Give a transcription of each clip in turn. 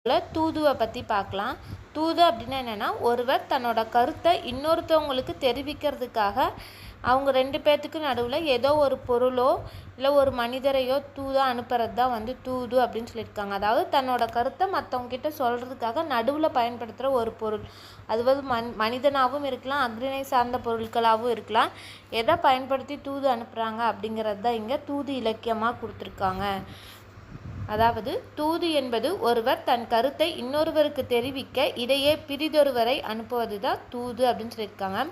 தூதுவை பற்றி பார்க்கலாம். தூது அப்படின்னா என்னென்னா, ஒருவர் தன்னோட கருத்தை இன்னொருத்தவங்களுக்கு தெரிவிக்கிறதுக்காக அவங்க 2 பேர்த்துக்கு நடுவில் ஏதோ ஒரு பொருளோ இல்லை ஒரு மனிதரையோ தூதாக அனுப்புறது தான் தூது அப்படின்னு சொல்லியிருக்காங்க. அதாவது தன்னோட கருத்தை மற்றவங்ககிட்ட சொல்கிறதுக்காக நடுவில் பயன்படுத்துகிற ஒரு பொருள். அது மனிதனாகவும் இருக்கலாம், அக்னியை சார்ந்த பொருட்களாகவும் இருக்கலாம். எதை பயன்படுத்தி தூது அனுப்புகிறாங்க அப்படிங்கிறது தான் இங்கே தூது இலக்கியமாக கொடுத்துருக்காங்க. அதாவது தூது என்பது ஒருவர் தன் கருத்தை இன்னொருவருக்கு தெரிவிக்க இடையே பிரிதொருவரை அனுப்புவது தான் தூது அப்படின்னு சொல்லியிருக்காங்க.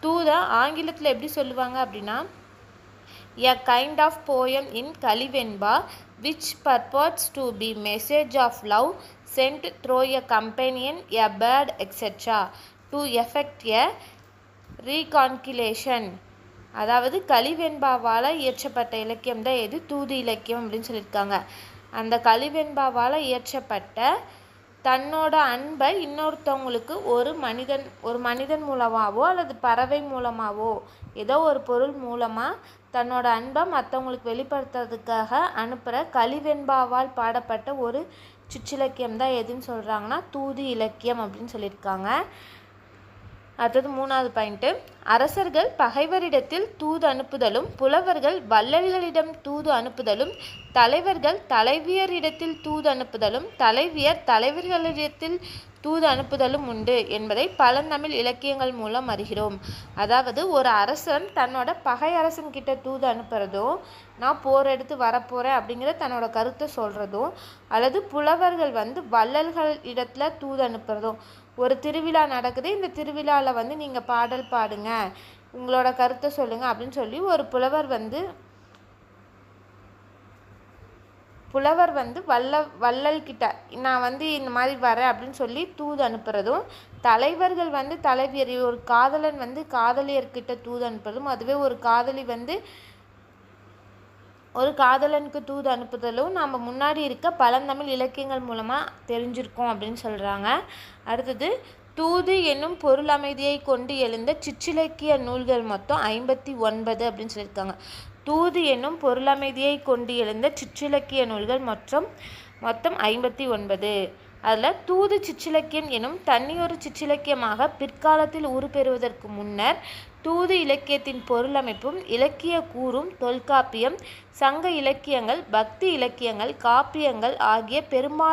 தூதை ஆங்கிலத்தில் எப்படி சொல்லுவாங்க அப்படின்னா, a kind of poem in Kalivenba which purports to be message of love sent through a companion, a bird, etc. to effect a reconciliation. அதாவது கலிவெண்பாவால் இயற்றப்பட்ட இலக்கியம் தான் எது தூது இலக்கியம் அப்படின்னு சொல்லியிருக்காங்க. அந்த கலிவெண்பாவால் இயற்றப்பட்ட தன்னோட அன்பை இன்னொருத்தவங்களுக்கு ஒரு மனிதன் மூலமாகவோ அல்லது பறவை மூலமாகவோ ஏதோ ஒரு பொருள் மூலமாக தன்னோட அன்பை மற்றவங்களுக்கு வெளிப்படுத்துறதுக்காக அனுப்புகிற கலிவெண்பாவால் பாடப்பட்ட ஒரு சிற்றிலக்கியம் தான் எதுன்னு சொல்கிறாங்கன்னா தூது இலக்கியம் அப்படின்னு சொல்லியிருக்காங்க. அடுத்தது 3வது பாயிண்ட்டு, அரசர்கள் பகைவரிடத்தில் தூது அனுப்புதலும் புலவர்கள் வள்ளல்களிடம் தூது அனுப்புதலும் தலைவர்கள் தலைவியரிடத்தில் தூது அனுப்புதலும் தலைவியர் தலைவர்களிடத்தில் தூது அனுப்புதலும் உண்டு என்பதை பழந்தமிழ் இலக்கியங்கள் மூலம் அறிகிறோம். அதாவது ஒரு அரசன் தன்னோட பகை அரசன் கிட்ட தூது அனுப்புறதோ, நான் போர் எடுத்து வரப்போகிறேன் அப்படிங்கிற தன்னோட கருத்தை சொல்கிறதோ, அல்லது புலவர்கள் வள்ளல்கள் இடத்துல தூது அனுப்புறதோ, ஒரு திருவிழா நடக்குது, இந்த திருவிழாவில் நீங்கள் பாடல் பாடுங்க, உங்களோட கருத்தை சொல்லுங்கள் அப்படின்னு சொல்லி ஒரு புலவர் வள்ளல்கிட்ட நான் இந்த மாதிரி வரேன் அப்படின்னு சொல்லி தூது அனுப்புறதும், தலைவர்கள் தலைவியர் ஒரு காதலன் காதலியர்கிட்ட தூது அனுப்புறதும், அதுவே ஒரு காதலி ஒரு காதலனுக்கு தூது அனுப்புதலும் நாம் முன்னாடி இருக்க பழந்தமிழ் இலக்கியங்கள் மூலமாக தெரிஞ்சிருக்கோம் அப்படின்னு சொல்கிறாங்க. அடுத்தது, தூது என்னும் பொருள் அமைதியை கொண்டு எழுந்த சிற்றிலக்கிய நூல்கள் மொத்தம் 59 அப்படின்னு சொல்லியிருக்காங்க. தூது என்னும் பொருளமைதியை கொண்டு எழுந்த சிற்றிலக்கிய நூல்கள் மொத்தம் 59. அதில் தூது சிற்றிலக்கியம் எனும் தனியொரு சிற்றிலக்கியமாக பிற்காலத்தில் உருப்பெறுவதற்கு முன்னர் தூது இலக்கியத்தின் பொருளமைப்பும் இலக்கிய கூறும் தொல்காப்பியம், சங்க இலக்கியங்கள், பக்தி இலக்கியங்கள், காப்பியங்கள் ஆகிய பெரும்பாலான